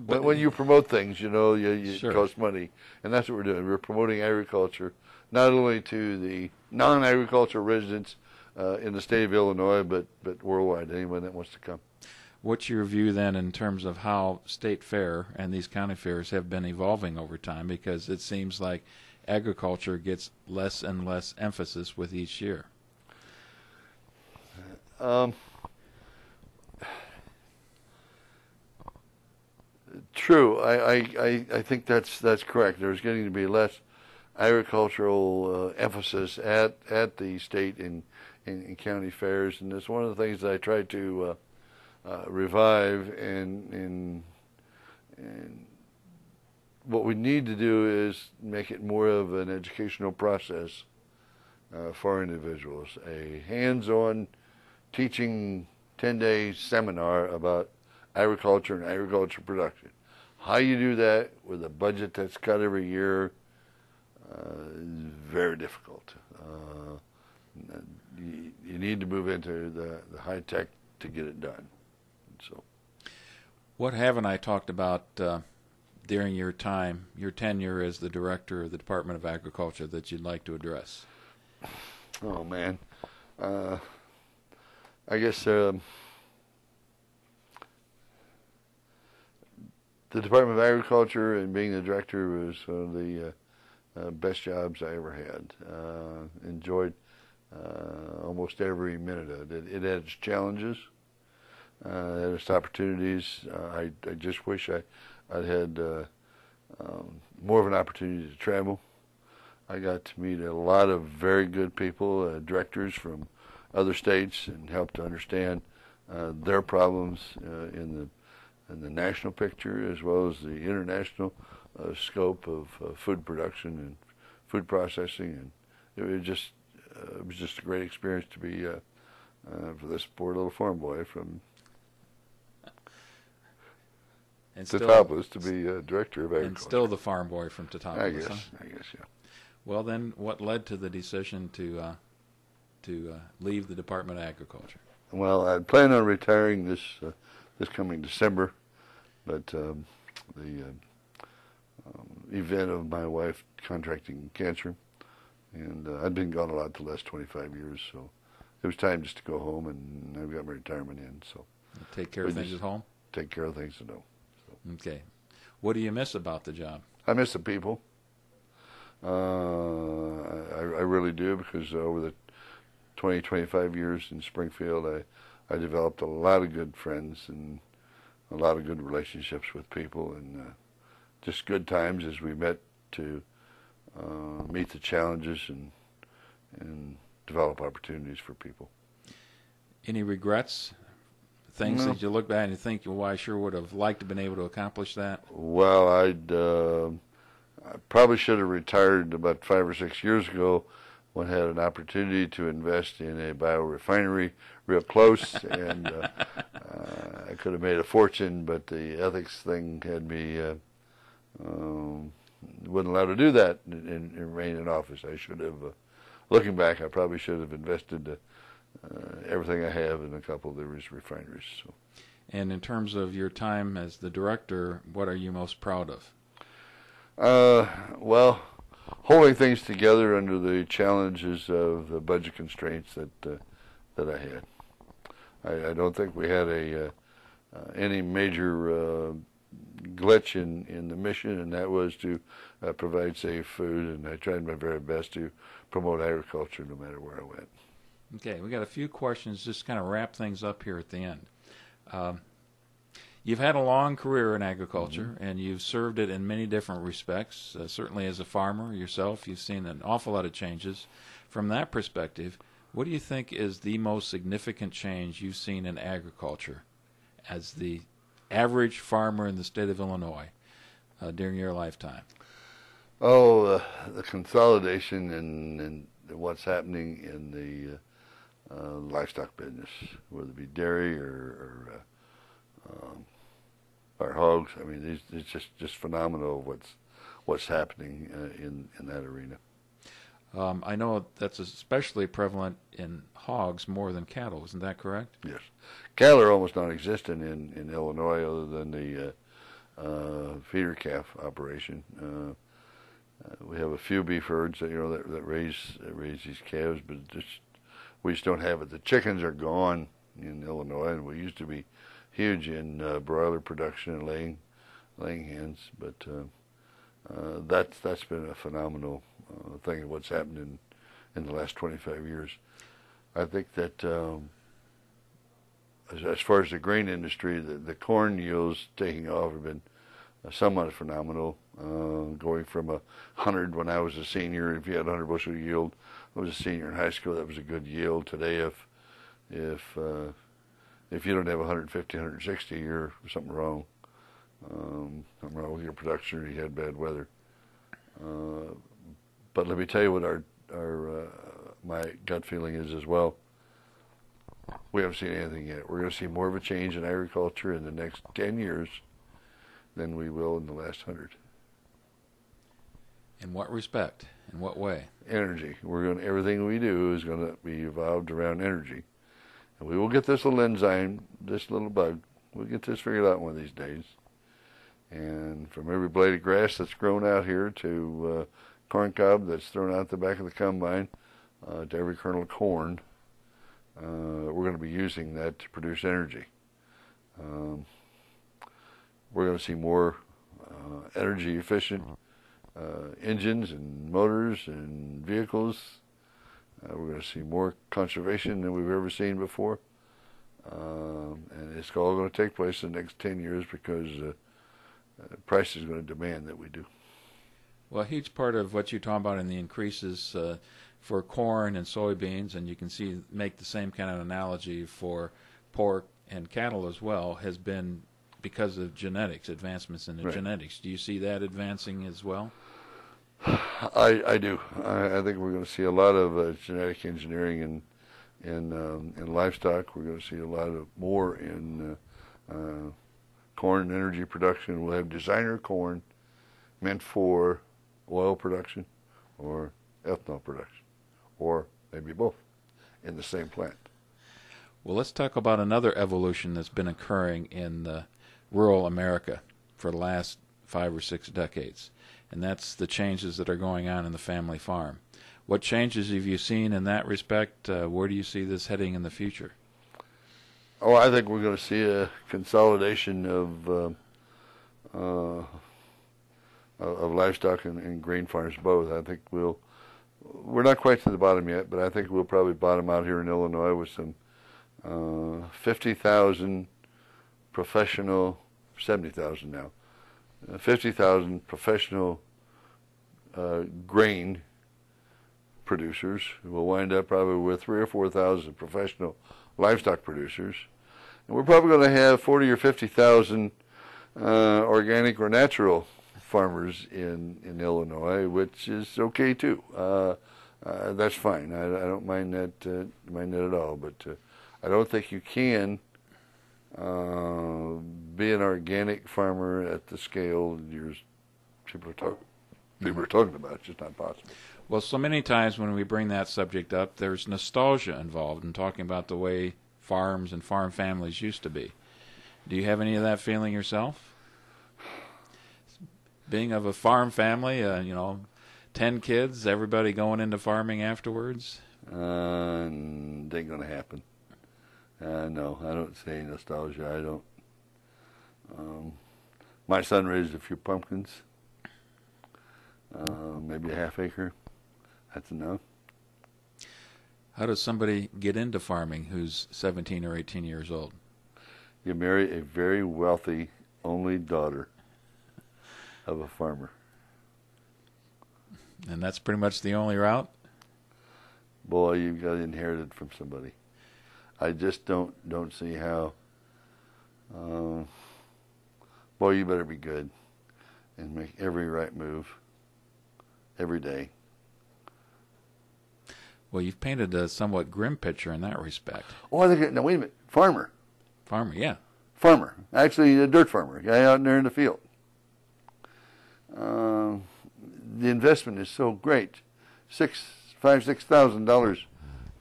When you promote things, you know, Sure. it costs money, and that's what we're doing. We're promoting agriculture, not only to the non-agriculture residents in the state of Illinois, but worldwide, anyone that wants to come. What's your view then in terms of how state fair and these county fairs have been evolving over time? Because it seems like agriculture gets less and less emphasis with each year. True. I think that's correct. There's getting to be less agricultural emphasis at the state and county fairs, and it's one of the things that I try to revive. And what we need to do is make it more of an educational process for individuals. A hands-on teaching 10-day seminar about agriculture and agriculture production. How you do that with a budget that's cut every year is very difficult. You need to move into the high tech to get it done. So, what haven't I talked about during your time, your tenure as the director of the Department of Agriculture, that you'd like to address? Oh man, I guess the Department of Agriculture and being the director was one of the best jobs I ever had. Enjoyed almost every minute of it. It had its challenges, it had its opportunities. I just wish I'd had more of an opportunity to travel. I got to meet a lot of very good people, directors from other states, and help to understand their problems in the national picture as well as the international scope of food production and food processing. And it was just a great experience to be for this poor little farm boy from Teutopolis to be director of agriculture. And still the farm boy from Teutopolis. I guess, yeah. Well, then, what led to the decision to leave the Department of Agriculture? Well, I plan on retiring this coming December, but the event of my wife contracting cancer, and I'd been gone a lot the last 25 years, so it was time just to go home, and I've got my retirement in. So take care of things at home? Take care of things at home. So. Okay. What do you miss about the job? I miss the people. I really do, because over the 25 years in Springfield, I developed a lot of good friends and a lot of good relationships with people, and just good times as we met to meet the challenges and develop opportunities for people. Any regrets? Things that you look back and you think, well, I sure would have liked to have been able to accomplish that? Well, I probably should have retired about 5 or 6 years ago when I had an opportunity to invest in a biorefinery real close, and I could have made a fortune, but the ethics thing had me wasn't allowed to do that and remain in office. I should have, looking back, I probably should have invested everything I have in a couple of these refineries. So. And in terms of your time as the director, what are you most proud of? Well, holding things together under the challenges of the budget constraints that I had. I don't think we had any major glitch in the mission, and that was to provide safe food, and I tried my very best to promote agriculture no matter where I went. Okay, we got a few questions just kind of wrap things up here at the end. You've had a long career in agriculture, and you've served it in many different respects. Certainly as a farmer yourself, you've seen an awful lot of changes. From that perspective, what do you think is the most significant change you've seen in agriculture as the average farmer in the state of Illinois during your lifetime? Oh, the consolidation and what's happening in the livestock business, whether it be dairy or hogs. I mean, it's just phenomenal what's happening in that arena. I know that's especially prevalent in hogs more than cattle. Isn't that correct? Yes, cattle are almost non-existent in Illinois, other than the feeder calf operation. We have a few beef herds that raise these calves, but we just don't have it. The chickens are gone in Illinois, and we used to be huge in broiler production and laying hens, but that's been a phenomenal thing of what's happened in the last 25 years. I think that as far as the grain industry, the corn yields taking off have been somewhat phenomenal. Going from 100 when I was a senior, if you had 100 bushel yield, I was a senior in high school, that was a good yield. Today, if you don't have 150, 160, you're something wrong. Something wrong with your production, or you had bad weather. But let me tell you what my gut feeling is as well. We haven't seen anything yet. We're going to see more of a change in agriculture in the next 10 years than we will in the last 100. In what respect? In what way? Energy. Everything we do is going to be evolved around energy. And we will get this little enzyme, this little bug. We'll get this figured out one of these days. And from every blade of grass that's grown out here to corn cob that's thrown out the back of the combine to every kernel of corn, we're going to be using that to produce energy. We're going to see more energy efficient engines and motors and vehicles. We're going to see more conservation than we've ever seen before. And it's all going to take place in the next 10 years because price is going to demand that we do. Well, a huge part of what you're talking about in the increases for corn and soybeans, and you can make the same kind of analogy for pork and cattle as well, has been because of genetics, advancements in the genetics. Do you see that advancing as well? I do. I think we're going to see a lot of genetic engineering in livestock. We're going to see a lot of more in corn energy production. We'll have designer corn meant for oil production or ethanol production, or maybe both in the same plant. Well, let's talk about another evolution that's been occurring in rural America for the last 5 or 6 decades, and that's the changes that are going on in the family farm. What changes have you seen in that respect? Where do you see this heading in the future? Oh, I think we're going to see a consolidation of livestock and grain farms both. I think we're not quite to the bottom yet, but I think we'll probably bottom out here in Illinois with some 50,000 professional, 70,000 now, 50,000 professional grain producers. We'll wind up probably with 3,000 or 4,000 professional livestock producers. And we're probably going to have 40 or 50,000 organic or natural farmers in Illinois, which is okay too. That's fine. I don't mind that at all. But I don't think you can be an organic farmer at the scale people are talking about. It's just not possible. Well, so many times when we bring that subject up, there's nostalgia involved in talking about the way farms and farm families used to be. Do you have any of that feeling yourself? Being of a farm family, 10 kids, everybody going into farming afterwards? Ain't going to happen. No, I don't say nostalgia. I don't. My son raised a few pumpkins, maybe a half acre. That's enough. How does somebody get into farming who's 17 or 18 years old? You marry a very wealthy only daughter of a farmer. And that's pretty much the only route? Boy, you've got to inherit it from somebody. I just don't see how. Boy, you better be good and make every right move every day. Well, you've painted a somewhat grim picture in that respect. Oh, I think, now wait a minute. Farmer. Farmer, yeah. Farmer. Actually, a dirt farmer. A guy out there in the field. The investment is so great. $6,000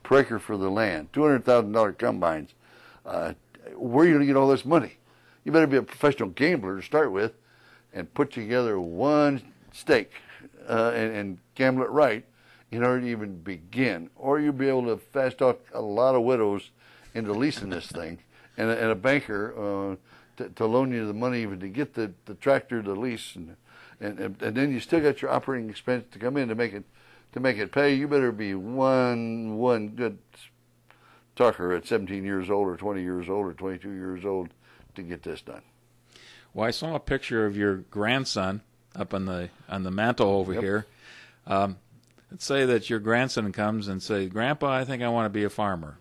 per acre for the land. $200,000 combines. Where are you going to get all this money? You better be a professional gambler to start with and put together one stake and gamble it right in order to even begin. Or you'll be able to fast talk a lot of widows into leasing this thing and a banker to loan you the money even to get the tractor to lease. And then you still got your operating expense to come in to make it pay. You better be one good talker at 17 years old or 20 years old or 22 years old to get this done. Well, I saw a picture of your grandson up on the mantle over here. Let's say that your grandson comes and says, "Grandpa, I think I want to be a farmer."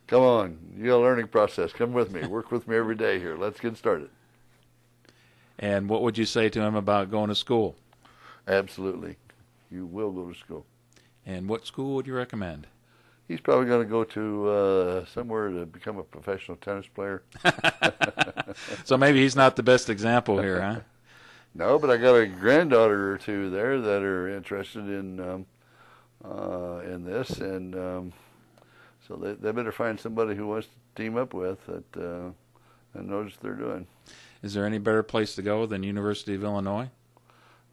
Come on, you got a learning process. Come with me. Work with me every day here. Let's get started. And what would you say to him about going to school? Absolutely. You will go to school. And what school would you recommend? He's probably going to go to somewhere to become a professional tennis player. So maybe he's not the best example here, huh? No, but I got a granddaughter or two there that are interested in this, and so they better find somebody who wants to team up with that knows what they're doing. Is there any better place to go than University of Illinois?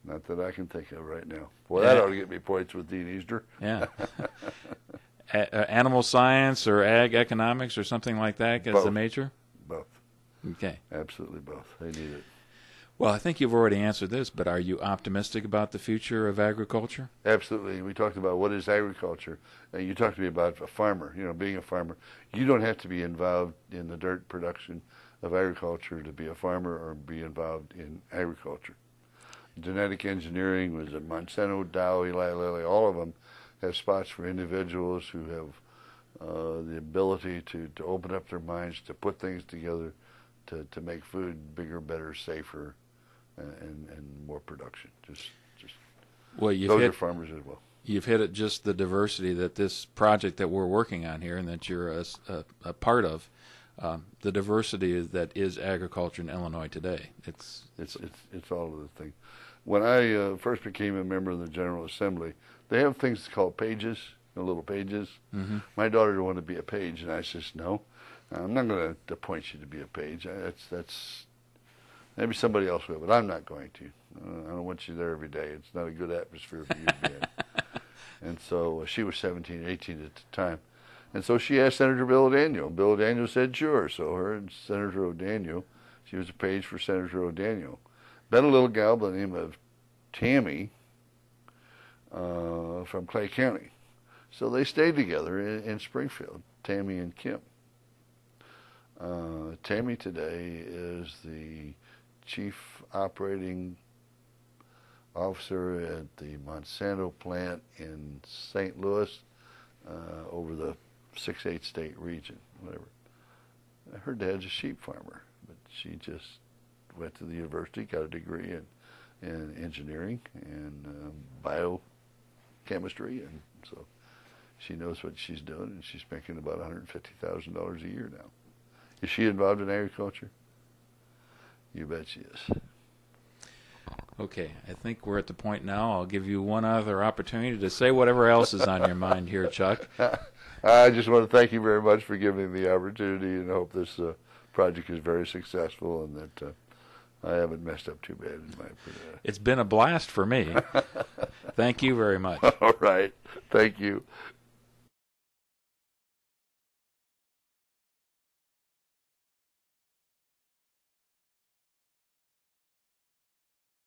Not that I can think of right now. Boy, that ought to get me points with Dean Easter. Yeah. Animal science or ag economics or something like that as a major? Both. Okay. Absolutely both. They need it. Well, I think you've already answered this, but are you optimistic about the future of agriculture? Absolutely. We talked about what is agriculture. You talked to me about a farmer, being a farmer. You don't have to be involved in the dirt production of agriculture to be a farmer or be involved in agriculture. Genetic engineering was at Monsanto, Dow, Eli Lilly, all of them have spots for individuals who have the ability to open up their minds, to put things together, to make food bigger, better, safer, and more production. Well, those are farmers as well. You've hit it, just the diversity that this project that we're working on here and that you're a part of, the diversity that is agriculture in Illinois today. It's all of the thing. When I first became a member of the General Assembly, they have things called pages, little pages. Mm-hmm. My daughter wanted to be a page, and I says, no, I'm not going to appoint you to be a page. That's maybe somebody else will, but I'm not going to. I don't want you there every day. It's not a good atmosphere for you to be in. And so she was 17, 18 at the time. And so she asked Senator Bill O'Daniel. Bill O'Daniel said sure. So her and Senator O'Daniel, she was a page for Senator O'Daniel. Met a little gal by the name of Tammy from Clay County. So they stayed together in Springfield, Tammy and Kim. Tammy today is the chief operating officer at the Monsanto plant in St. Louis, over the 6-8 state region, whatever. Her dad's a sheep farmer, but she just went to the university, got a degree, in engineering and biochemistry, and so she knows what she's doing, and she's making about $150,000 a year now. Is she involved in agriculture? You bet she is. Okay, I think we're at the point now. I'll give you one other opportunity to say whatever else is on your mind here, Chuck. I just want to thank you very much for giving me the opportunity, and I hope this project is very successful and that I haven't messed up too bad in my It's been a blast for me. Thank you very much. All right. Thank you.